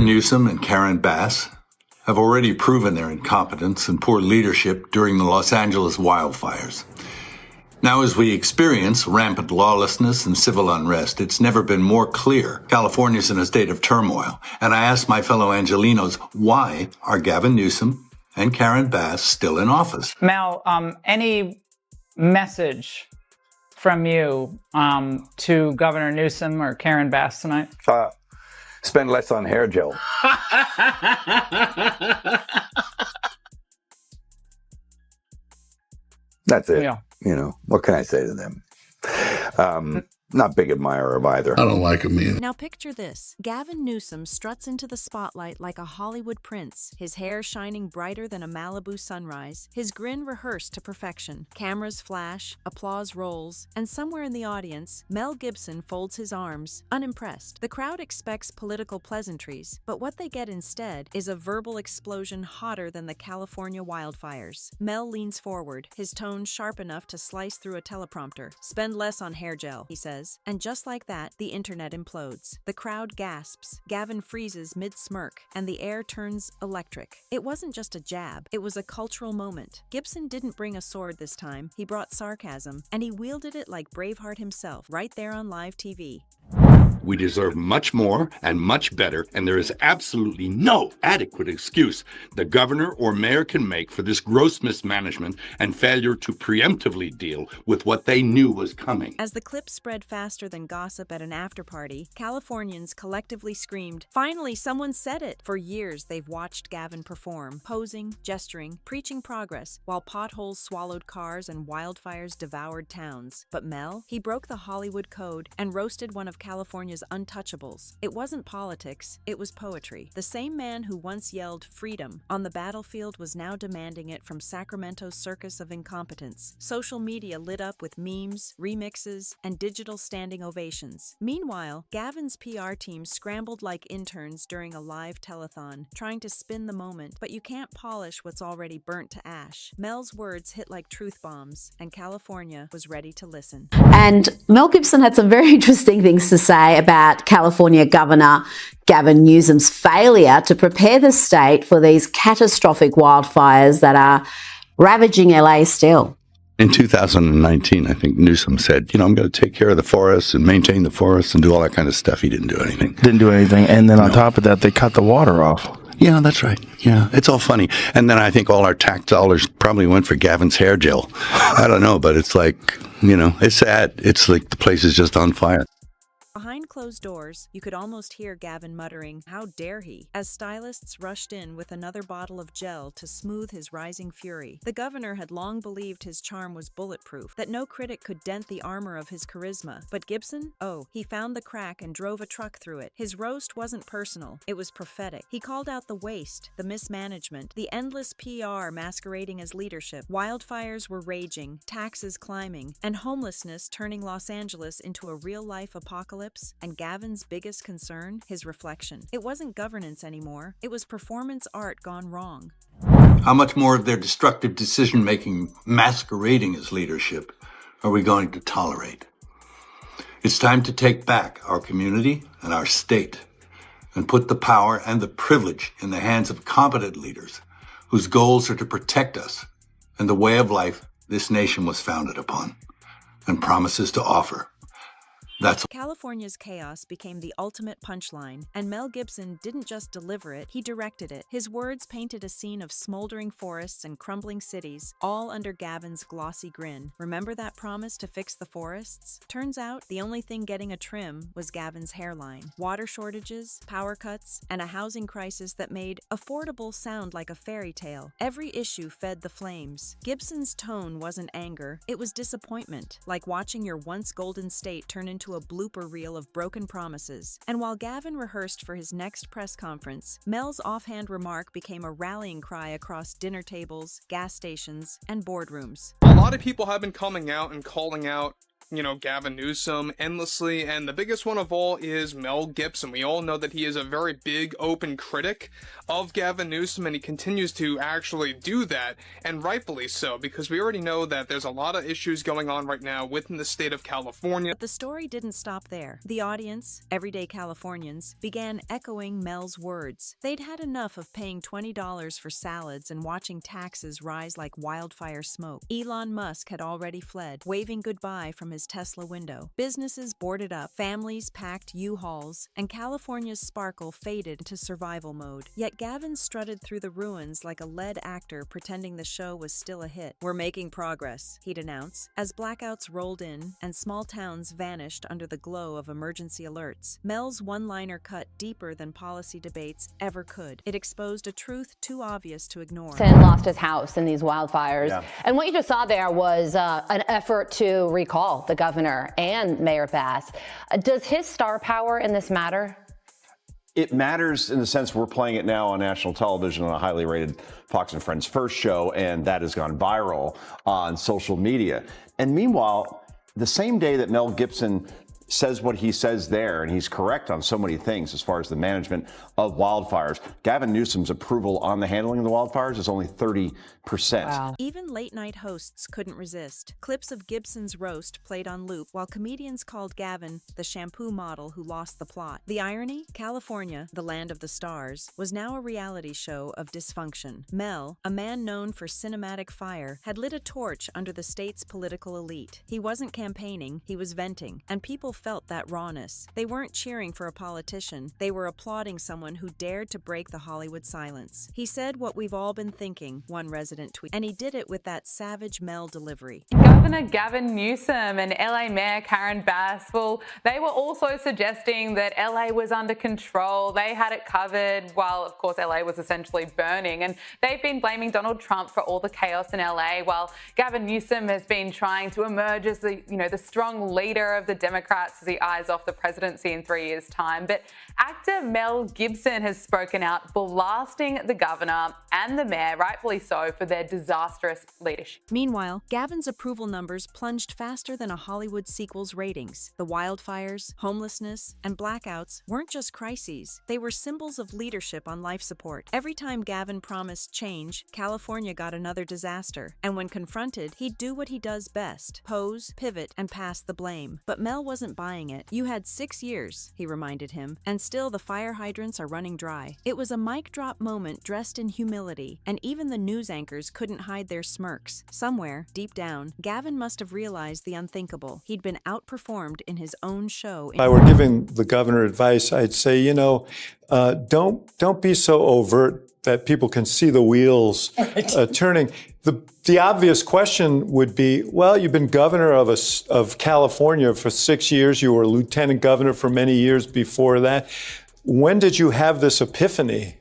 Gavin Newsom and Karen Bass have already proven their incompetence and poor leadership during the Los Angeles wildfires. Now, as we experience rampant lawlessness and civil unrest, it's never been more clear California's in a state of turmoil. And I ask my fellow Angelenos, why are Gavin Newsom and Karen Bass still in office? Mel, any message from you to Governor Newsom or Karen Bass tonight? Spend less on hair gel. That's it. Yeah. You know, what can I say to them? Not big admirer of either. I don't like him either. Now picture this. Gavin Newsom struts into the spotlight like a Hollywood prince, his hair shining brighter than a Malibu sunrise, his grin rehearsed to perfection. Cameras flash, applause rolls, and somewhere in the audience, Mel Gibson folds his arms, unimpressed. The crowd expects political pleasantries, but what they get instead is a verbal explosion hotter than the California wildfires. Mel leans forward, his tone sharp enough to slice through a teleprompter. Spend less on hair gel, he says. And just like that, the internet implodes. The crowd gasps, Gavin freezes mid-smirk, and the air turns electric. It wasn't just a jab, it was a cultural moment. Gibson didn't bring a sword this time, he brought sarcasm, and he wielded it like Braveheart himself, right there on live TV. We deserve much more and much better, and there is absolutely no adequate excuse the governor or mayor can make for this gross mismanagement and failure to preemptively deal with what they knew was coming. As the clip spread faster than gossip at an after-party, Californians collectively screamed, "Finally, someone said it!" For years, they've watched Gavin perform, posing, gesturing, preaching progress, while potholes swallowed cars and wildfires devoured towns. But Mel, he broke the Hollywood code and roasted one of California's untouchables. It wasn't politics, it was poetry. The same man who once yelled freedom on the battlefield was now demanding it from Sacramento's circus of incompetence. Social media lit up with memes, remixes, and digital standing ovations. Meanwhile, Gavin's PR team scrambled like interns during a live telethon, trying to spin the moment, but you can't polish what's already burnt to ash. Mel's words hit like truth bombs, and California was ready to listen. And Mel Gibson had some very interesting things to say about California Governor Gavin Newsom's failure to prepare the state for these catastrophic wildfires that are ravaging LA still. In 2019, I think Newsom said, I'm going to take care of the forests and maintain the forests and do all that kind of stuff. He didn't do anything. Didn't do anything. And then on top of that, they cut the water off. Yeah, that's right. Yeah, it's all funny. And then I think all our tax dollars probably went for Gavin's hair gel. I don't know, but it's like, it's sad. It's like the place is just on fire. Behind closed doors, you could almost hear Gavin muttering, "How dare he?" as stylists rushed in with another bottle of gel to smooth his rising fury. The governor had long believed his charm was bulletproof, that no critic could dent the armor of his charisma. But Gibson? Oh, he found the crack and drove a truck through it. His roast wasn't personal, it was prophetic. He called out the waste, the mismanagement, the endless PR masquerading as leadership. Wildfires were raging, taxes climbing, and homelessness turning Los Angeles into a real-life apocalypse. And Gavin's biggest concern, his reflection. It wasn't governance anymore. It was performance art gone wrong. How much more of their destructive decision-making masquerading as leadership are we going to tolerate? It's time to take back our community and our state and put the power and the privilege in the hands of competent leaders whose goals are to protect us and the way of life this nation was founded upon and promises to offer. California's chaos became the ultimate punchline, and Mel Gibson didn't just deliver it, he directed it. His words painted a scene of smoldering forests and crumbling cities, all under Gavin's glossy grin. Remember that promise to fix the forests? Turns out, the only thing getting a trim was Gavin's hairline. Water shortages, power cuts, and a housing crisis that made affordable sound like a fairy tale. Every issue fed the flames. Gibson's tone wasn't anger, it was disappointment, like watching your once golden state turn into a blooper reel of broken promises. And while Gavin rehearsed for his next press conference, Mel's offhand remark became a rallying cry across dinner tables, gas stations, and boardrooms. A lot of people have been coming out and calling out Gavin Newsom endlessly, and the biggest one of all is Mel Gibson. We all know that he is a very big, open critic of Gavin Newsom, and he continues to actually do that, and rightfully so, because we already know that there's a lot of issues going on right now within the state of California. But the story didn't stop there. The audience, everyday Californians, began echoing Mel's words. They'd had enough of paying $20 for salads and watching taxes rise like wildfire smoke. Elon Musk had already fled, waving goodbye from his Tesla window. Businesses boarded up, families packed U-Hauls, and California's sparkle faded into survival mode. Yet Gavin strutted through the ruins like a lead actor pretending the show was still a hit. "We're making progress," he'd announce, as blackouts rolled in and small towns vanished under the glow of emergency alerts. Mel's one-liner cut deeper than policy debates ever could. It exposed a truth too obvious to ignore. Lost his house in these wildfires. And what you just saw there was an effort to recall the governor and Mayor Bass. Does his star power in this matter? It matters in the sense we're playing it now on national television on a highly rated Fox and Friends First show, and that has gone viral on social media. And meanwhile, the same day that Mel Gibson says what he says there, and he's correct on so many things as far as the management of wildfires, Gavin Newsom's approval on the handling of the wildfires is only 30%. Wow. Even late-night hosts couldn't resist. Clips of Gibson's roast played on loop while comedians called Gavin the shampoo model who lost the plot. The irony? California, the land of the stars, was now a reality show of dysfunction. Mel, a man known for cinematic fire, had lit a torch under the state's political elite. He wasn't campaigning, he was venting, and people felt that rawness. They weren't cheering for a politician, they were applauding someone who dared to break the Hollywood silence. He said what we've all been thinking, one resident tweeted, and he did it with that savage Mel delivery. Governor Gavin Newsom and LA Mayor Karen Bass, well, they were also suggesting that LA was under control. They had it covered while, of course, LA was essentially burning. And they've been blaming Donald Trump for all the chaos in LA, while Gavin Newsom has been trying to emerge as the strong leader of the Democrats as he eyes off the presidency in 3 years' time. But actor Mel Gibson has spoken out, blasting the governor and the mayor, rightfully so, for their disastrous leadership. Meanwhile, Gavin's approval numbers plunged faster than a Hollywood sequel's ratings. The wildfires, homelessness, and blackouts weren't just crises. They were symbols of leadership on life support. Every time Gavin promised change, California got another disaster. And when confronted, he'd do what he does best: pose, pivot, and pass the blame. But Mel wasn't buying it. "You had 6 years," he reminded him, "and still the fire hydrants are running dry." It was a mic drop moment dressed in humility, and even the news anchors couldn't hide their smirks. Somewhere, deep down, Gavin must have realized the unthinkable. He'd been outperformed in his own show. If I were giving the governor advice, I'd say, don't be so overt that people can see the wheels turning. The obvious question would be, well, you've been governor of California for 6 years. You were lieutenant governor for many years before that. When did you have this epiphany?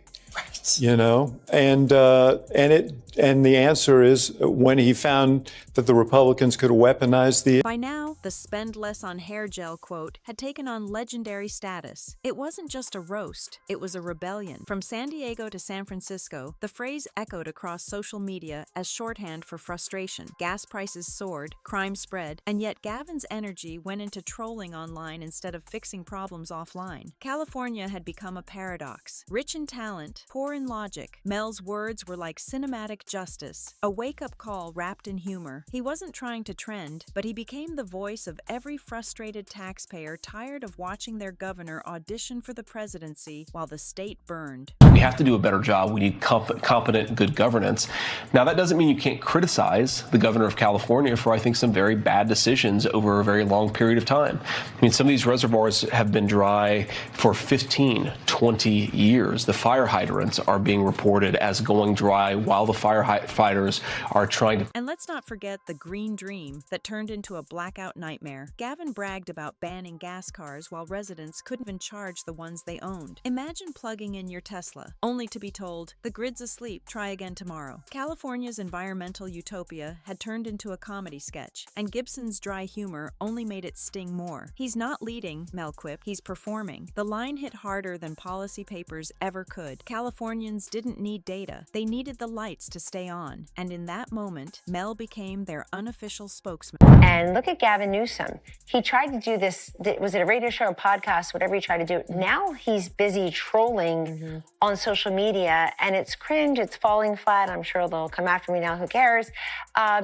And the answer is when he found that the Republicans could weaponize the... By now, the "spend less on hair gel" quote had taken on legendary status. It wasn't just a roast, it was a rebellion. From San Diego to San Francisco, the phrase echoed across social media as shorthand for frustration. Gas prices soared, crime spread, and yet Gavin's energy went into trolling online instead of fixing problems offline. California had become a paradox. Rich in talent, poor in logic, Mel's words were like cinematic justice, a wake-up call wrapped in humor. He wasn't trying to trend, but he became the voice of every frustrated taxpayer tired of watching their governor audition for the presidency while the state burned. We have to do a better job. We need competent, good governance. Now, that doesn't mean you can't criticize the governor of California for, I think, some very bad decisions over a very long period of time. I mean, some of these reservoirs have been dry for 15, 20 years. The fire hydrants are being reported as going dry while the firefighters are trying to... And let's not forget the green dream that turned into a blackout nightmare. Gavin bragged about banning gas cars while residents couldn't even charge the ones they owned. Imagine plugging in your Tesla, only to be told, the grid's asleep, try again tomorrow. California's environmental utopia had turned into a comedy sketch, and Gibson's dry humor only made it sting more. "He's not leading," Mel quipped, "he's performing." The line hit harder than policy papers ever could. California Californians didn't need data. They needed the lights to stay on. And in that moment, Mel became their unofficial spokesman. And look at Gavin Newsom. He tried to do this, was it a radio show, a podcast, whatever he tried to do. Now he's busy trolling on social media, and it's cringe, it's falling flat. I'm sure they'll come after me now, who cares?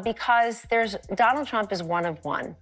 Because Donald Trump is one of one.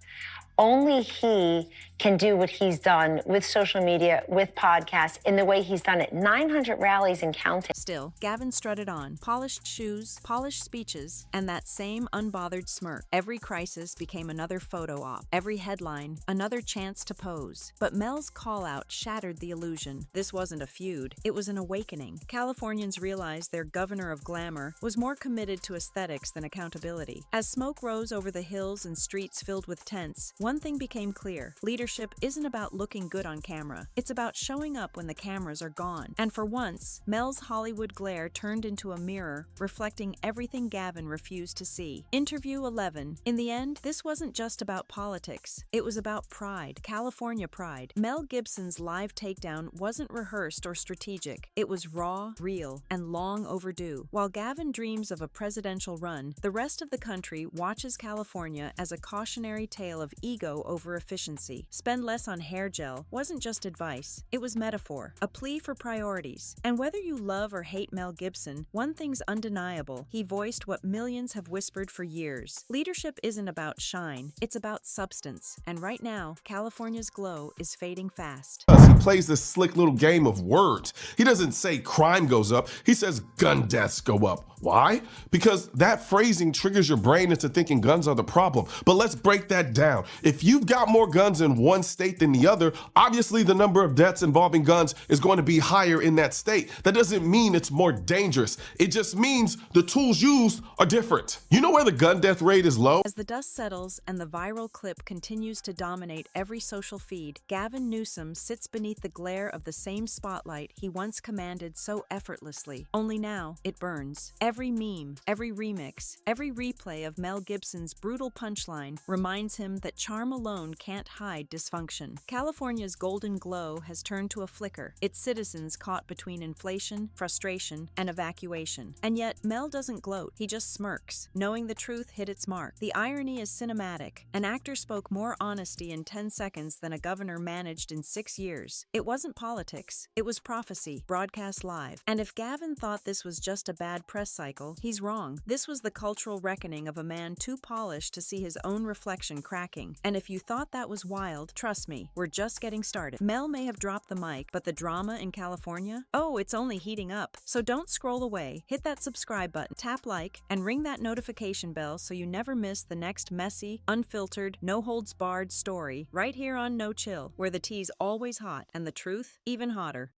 Only he can do what he's done with social media, with podcasts, in the way he's done it. 900 rallies and counting. Still, Gavin strutted on. Polished shoes, polished speeches, and that same unbothered smirk. Every crisis became another photo op. Every headline, another chance to pose. But Mel's call-out shattered the illusion. This wasn't a feud. It was an awakening. Californians realized their governor of glamour was more committed to aesthetics than accountability. As smoke rose over the hills and streets filled with tents, one thing became clear. Leadership isn't about looking good on camera. It's about showing up when the cameras are gone. And for once, Mel's Hollywood glare turned into a mirror, reflecting everything Gavin refused to see. Interview 11. In the end, this wasn't just about politics. It was about pride, California pride. Mel Gibson's live takedown wasn't rehearsed or strategic. It was raw, real, and long overdue. While Gavin dreams of a presidential run, the rest of the country watches California as a cautionary tale of ego over efficiency. Spend less on hair gel wasn't just advice, it was metaphor, a plea for priorities. And whether you love or hate Mel Gibson, one thing's undeniable: he voiced what millions have whispered for years. Leadership isn't about shine, it's about substance. And right now, California's glow is fading fast. He plays this slick little game of words. He doesn't say crime goes up, he says gun deaths go up. Why? Because that phrasing triggers your brain into thinking guns are the problem. But let's break that down. If you've got more guns in one state than the other, obviously the number of deaths involving guns is going to be higher in that state. That doesn't mean it's more dangerous. It just means the tools used are different. You know where the gun death rate is low? As the dust settles and the viral clip continues to dominate every social feed, Gavin Newsom sits beneath the glare of the same spotlight he once commanded so effortlessly. Only now, it burns. Every meme, every remix, every replay of Mel Gibson's brutal punchline reminds him that charm alone can't hide dysfunction. California's golden glow has turned to a flicker, its citizens caught between inflation, frustration, and evacuation. And yet, Mel doesn't gloat, he just smirks, knowing the truth hit its mark. The irony is cinematic. An actor spoke more honesty in 10 seconds than a governor managed in 6 years. It wasn't politics, it was prophecy, broadcast live. And if Gavin thought this was just a bad press cycle, he's wrong. This was the cultural reckoning of a man too polished to see his own reflection cracking. And if you thought that was wild, trust me, we're just getting started. Mel may have dropped the mic, but the drama in California? Oh, it's only heating up. So don't scroll away. Hit that subscribe button, tap like, and ring that notification bell so you never miss the next messy, unfiltered, no-holds-barred story right here on No Chill, where the tea's always hot and the truth even hotter.